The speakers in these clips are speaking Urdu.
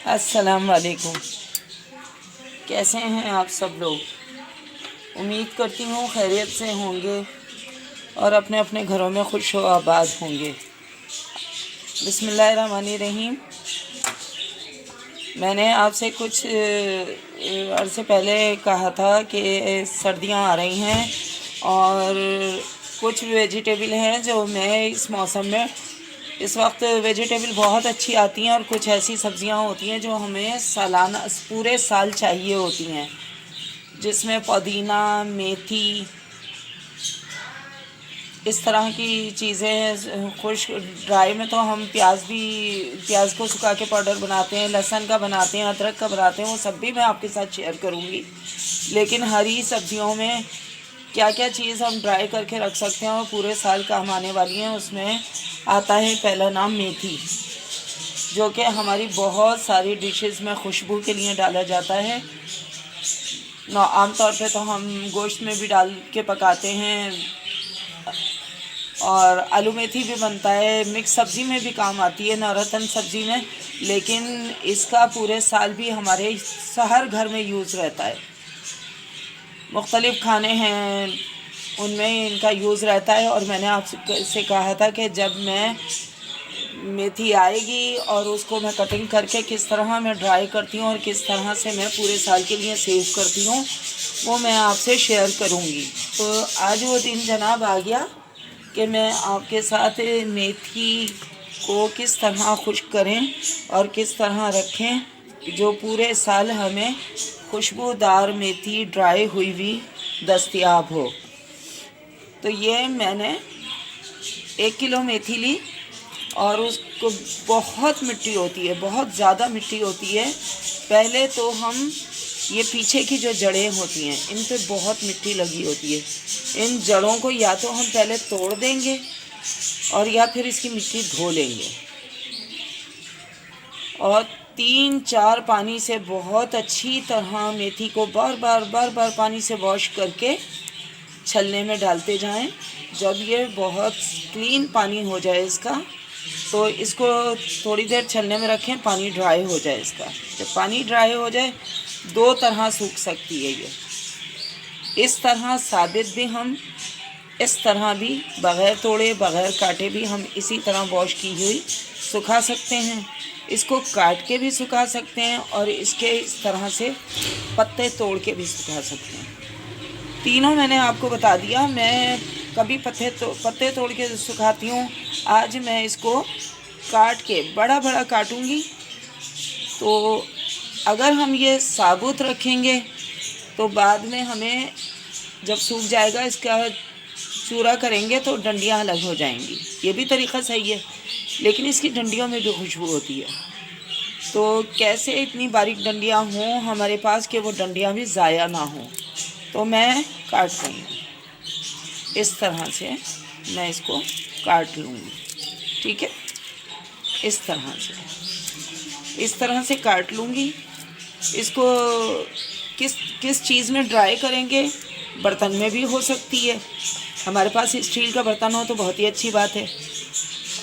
السلام علیکم، کیسے ہیں آپ سب لوگ؟ امید کرتی ہوں خیریت سے ہوں گے اور اپنے اپنے گھروں میں خوش و آباد ہوں گے۔ بسم اللہ الرحمن الرحیم۔ میں نے آپ سے کچھ عرصے پہلے کہا تھا کہ سردیاں آ رہی ہیں اور کچھ ویجیٹیبل ہیں جو میں اس موسم میں اس وقت ویجیٹیبل بہت اچھی آتی ہیں، اور کچھ ایسی سبزیاں ہوتی ہیں جو ہمیں سالانہ پورے سال چاہیے ہوتی ہیں، جس میں پودینہ، میتھی، اس طرح کی چیزیں خشک ڈرائی میں تو ہم پیاز کو سکھا کے پاؤڈر بناتے ہیں، لہسن کا بناتے ہیں، ادرک کا بناتے ہیں، وہ سب بھی میں آپ کے ساتھ شیئر کروں گی۔ لیکن ہری سبزیوں میں کیا کیا چیز ہم ڈرائی کر کے رکھ سکتے ہیں اور پورے سال کام آنے والی ہیں، اس میں آتا ہے پہلا نام میتھی، جو کہ ہماری بہت ساری ڈشز میں خوشبو کے لیے ڈالا جاتا ہے۔ عام طور پہ تو ہم گوشت میں بھی ڈال کے پکاتے ہیں، اور آلو میتھی بھی بنتا ہے، مکس سبزی میں بھی کام آتی ہے، نورتن سبزی میں، لیکن اس کا پورے سال بھی ہمارے ہر گھر میں یوز رہتا ہے۔ مختلف کھانے ہیں ان میں ان کا یوز رہتا ہے، اور میں نے آپ سے کہا تھا کہ جب میں میتھی آئے گی اور اس کو میں کٹنگ کر کے کس طرح میں ڈرائی کرتی ہوں اور کس طرح سے میں پورے سال کے لیے سیو کرتی ہوں، وہ میں آپ سے شیئر کروں گی۔ تو آج وہ دن جناب آ گیا کہ میں آپ کے ساتھ میتھی کو کس طرح خشک کریں اور کس طرح رکھیں جو پورے سال ہمیں خوشبودار میتھی ڈرائی ہوئی ہوئی دستیاب ہو۔ تو یہ میں نے 1 کلو میتھی لی، اور اس کو بہت مٹی ہوتی ہے، بہت زیادہ مٹی ہوتی ہے۔ پہلے تو ہم یہ پیچھے کی جو جڑیں ہوتی ہیں ان پہ بہت مٹی لگی ہوتی ہے، ان جڑوں کو یا تو ہم پہلے توڑ دیں گے اور یا پھر اس کی مٹی دھو لیں گے، اور 3-4 پانی سے بہت اچھی طرح میتھی کو بار بار پانی سے واش کر کے چھلنے میں ڈالتے جائیں۔ جب یہ بہت کلین پانی ہو جائے اس کا، تو اس کو تھوڑی دیر چھلنے میں رکھیں، پانی ڈرائی ہو جائے اس کا۔ جب پانی ڈرائی ہو جائے، 2 طرح سوکھ سکتی ہے یہ، اس طرح ثابت بھی ہم، اس طرح بھی بغیر توڑے بغیر کاٹے بھی ہم اسی طرح واش کی ہوئی سکھا سکتے ہیں۔ اس کو کاٹ کے بھی سکھا سکتے ہیں اور اس کے اس طرح سے پتے توڑ کے بھی سکھا سکتے ہیں۔ تینوں میں نے آپ کو بتا دیا۔ میں کبھی پتے توڑ کے سکھاتی ہوں، آج میں اس کو کاٹ کے بڑا کاٹوں گی۔ تو اگر ہم یہ ثابت رکھیں گے تو بعد میں ہمیں جب سوکھ جائے گا اس کا چورا کریں گے تو ڈنڈیاں الگ ہو جائیں گی۔ یہ بھی طریقہ صحیح ہے، لیکن اس کی ڈنڈیوں میں بھی خوشبو ہوتی ہے۔ تو کیسے اتنی باریک ڈنڈیاں ہوں ہمارے پاس کہ وہ ڈنڈیاں بھی ضائع نہ ہوں، تو میں کاٹ رہی ہوں، اس طرح سے میں اس کو کاٹ لوں گی، ٹھیک ہے؟ اس طرح سے کاٹ لوں گی۔ اس کو کس چیز میں ڈرائی کریں گے؟ برتن میں بھی ہو سکتی ہے، ہمارے پاس اسٹیل کا برتن ہو تو بہت ہی اچھی بات ہے،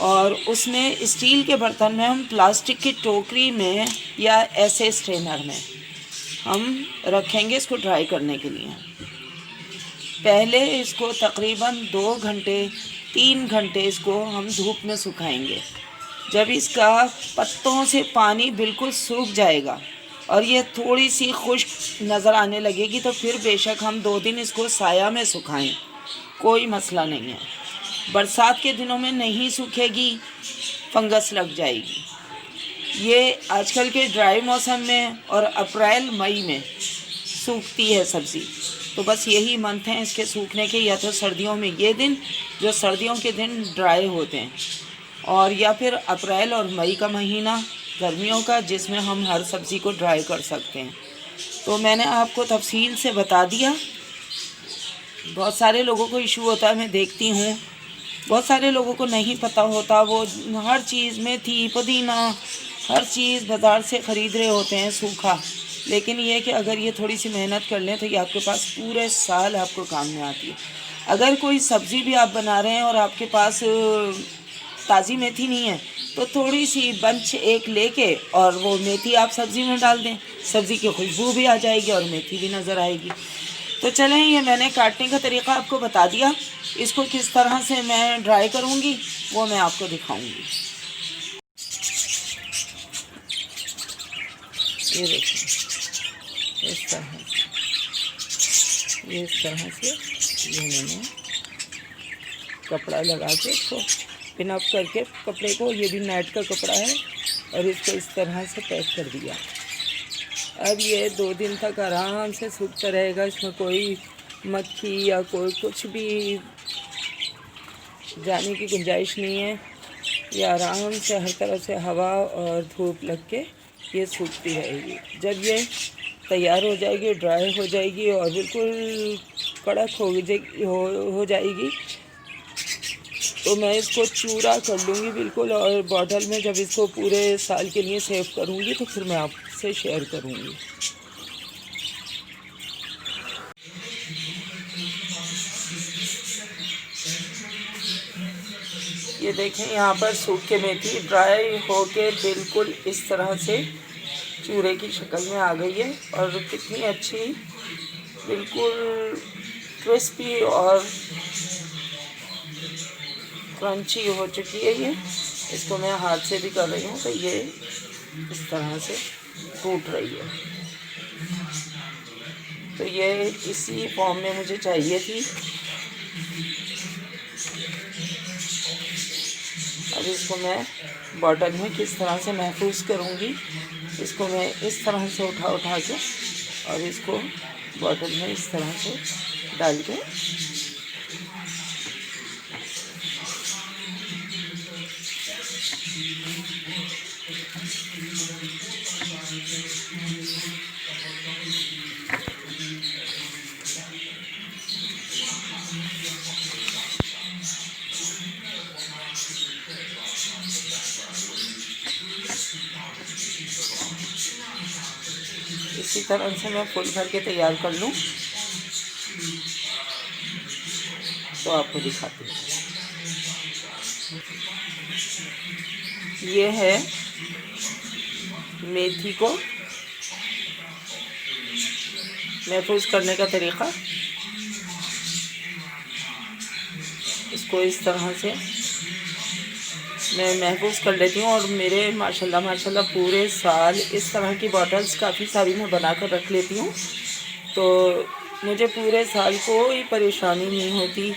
اور اس میں اسٹیل کے برتن میں ہم پلاسٹک کی ٹوکری میں یا ایسے اسٹرینر میں ہم رکھیں گے اس کو ڈرائی کرنے کے لیے۔ پہلے اس کو تقریباً 2 گھنٹے 3 گھنٹے اس کو ہم دھوپ میں سکھائیں گے۔ جب اس کا پتوں سے پانی بالکل سوکھ جائے گا اور یہ تھوڑی سی خشک نظر آنے لگے گی، تو پھر بے شک ہم 2 دن اس کو سایہ میں سکھائیں، کوئی مسئلہ نہیں ہے۔ برسات کے دنوں میں نہیں سوکھے گی، فنگس لگ جائے گی۔ یہ آج کل کے ڈرائی موسم میں اور اپریل مئی میں سوکھتی ہے سبزی، تو بس یہی منتھ ہیں اس کے سوکھنے کے، یا تو سردیوں میں یہ دن جو سردیوں کے دن ڈرائی ہوتے ہیں، اور یا پھر اپریل اور مئی کا مہینہ گرمیوں کا، جس میں ہم ہر سبزی کو ڈرائی کر سکتے ہیں۔ تو میں نے آپ کو تفصیل سے بتا دیا۔ بہت سارے لوگوں کو ایشو ہوتا ہے، میں دیکھتی ہوں بہت سارے لوگوں کو نہیں پتہ ہوتا، وہ ہر چیز میتھی، پودینہ، ہر چیز بازار سے خرید رہے ہوتے ہیں سوکھا، لیکن یہ کہ اگر یہ تھوڑی سی محنت کر لیں تو یہ آپ کے پاس پورے سال آپ کو کام میں آتی ہے۔ اگر کوئی سبزی بھی آپ بنا رہے ہیں اور آپ کے پاس تازی میتھی نہیں ہے تو تھوڑی سی بنچ ایک لے کے اور وہ میتھی آپ سبزی میں ڈال دیں، سبزی کی خوشبو بھی آ جائے گی اور میتھی بھی نظر آئے گی۔ تو چلیں یہ میں نے کاٹنے کا طریقہ آپ کو بتا دیا، اس کو کس طرح سے میں ڈرائی کروں گی وہ میں آپ کو دکھاؤں گی۔ یہ دیکھیں اس طرح سے یہ میں نے کپڑا لگا کے اس کو پن اپ کر کے کپڑے کو، یہ بھی نیٹ کا کپڑا ہے، اور اس کو اس طرح سے پیک کر دیا۔ اب یہ 2 دن تک آرام سے سوکھتا رہے گا، اس میں کوئی مکھی یا کوئی کچھ بھی جانے کی گنجائش نہیں ہے۔ یہ آرام سے ہر طرف سے ہوا اور دھوپ لگ کے یہ سوکھتی رہے گی۔ جب یہ تیار ہو جائے گی، ڈرائی ہو جائے گی اور بالکل کڑک ہو جائے گی تو میں اس کو چورا کر لوں گی بالکل، اور باٹل میں جب اس کو پورے سال کے لیے سیو کروں گی تو پھر میں آپ سے شیئر کروں گی۔ یہ دیکھیں یہاں پر سوکھ کے میتھی ڈرائی ہو کے بالکل اس طرح سے چورے کی شکل میں آ گئی ہے، اور کتنی اچھی بالکل کرسپی اور کرنچی ہو چکی ہے۔ یہ اس کو میں ہاتھ سے بھی کر رہی ہوں تو یہ اس طرح سے ٹوٹ رہی ہے۔ تو یہ اسی فارم میں مجھے چاہیے تھی۔ اب اس کو میں باٹل میں کس طرح سے محفوظ کروں گی، اس کو میں اس طرح سے اٹھا کے اور اس کو باٹل میں اس طرح سے ڈال کے اسی طرح سے میں فل بھر کے تیار کر لوں تو آپ کو دکھاتی ہوں۔ یہ ہے میتھی کو محفوظ کرنے کا طریقہ۔ اس کو اس طرح سے میں محفوظ کر لیتی ہوں، اور میرے ماشاءاللہ پورے سال اس طرح کی باٹلز کافی ساری میں بنا کر رکھ لیتی ہوں، تو مجھے پورے سال کوئی پریشانی نہیں ہوتی،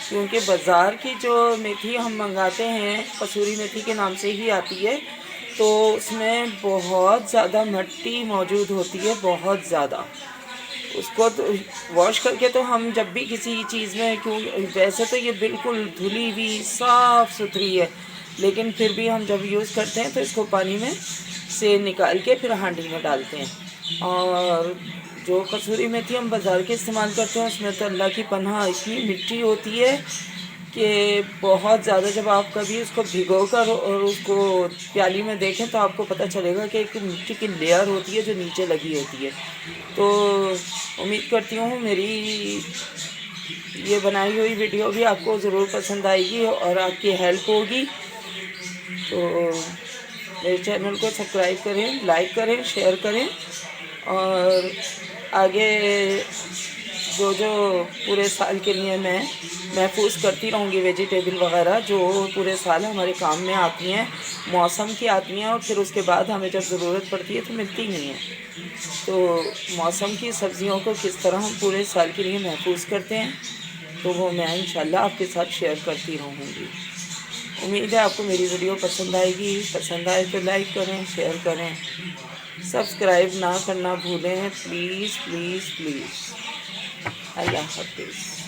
کیونکہ بازار کی جو میتھی ہم منگاتے ہیں کسوری میتھی کے نام سے ہی آتی ہے، تو اس میں بہت زیادہ مٹی موجود ہوتی ہے، بہت زیادہ۔ اس کو واش کر کے تو ہم جب بھی کسی چیز میں، ویسے تو یہ بالکل دھلی ہوئی صاف ستھری ہے، لیکن پھر بھی ہم جب یوز کرتے ہیں تو اس کو پانی میں سے نکال کے پھر ہانڈی میں ڈالتے ہیں۔ اور جو کسوری میتھی ہم بازار کے استعمال کرتے ہیں اس میں تو اللہ کی پناہ اتنی مٹی ہوتی ہے کہ بہت زیادہ، جب آپ کبھی اس کو بھگو کر اور اس کو پیالی میں دیکھیں تو آپ کو پتہ چلے گا کہ ایک مٹی کی لیئر ہوتی ہے جو نیچے لگی ہوتی ہے۔ تو امید کرتی ہوں میری یہ بنائی ہوئی ویڈیو بھی آپ کو ضرور پسند آئے گی اور آپ کی ہیلپ ہوگی۔ تو میرے چینل کو سبسکرائب کریں، لائک کریں، شیئر کریں، اور آگے جو پورے سال کے لیے میں محفوظ کرتی رہوں گی ویجیٹیبل وغیرہ جو پورے سال ہمارے کام میں آتی ہیں، موسم کی آتی ہیں، اور پھر اس کے بعد ہمیں جب ضرورت پڑتی ہے تو ملتی نہیں ہیں۔ تو موسم کی سبزیوں کو کس طرح ہم پورے سال کے لیے محفوظ کرتے ہیں تو وہ میں انشاءاللہ آپ کے ساتھ شیئر کرتی رہوں گی۔ امید ہے آپ کو میری ویڈیو پسند آئے گی، پسند آئے تو لائک کریں، شیئر کریں، سبسکرائب نہ کرنا بھولیں، پلیز پلیز پلیز۔ اللہ حافظ۔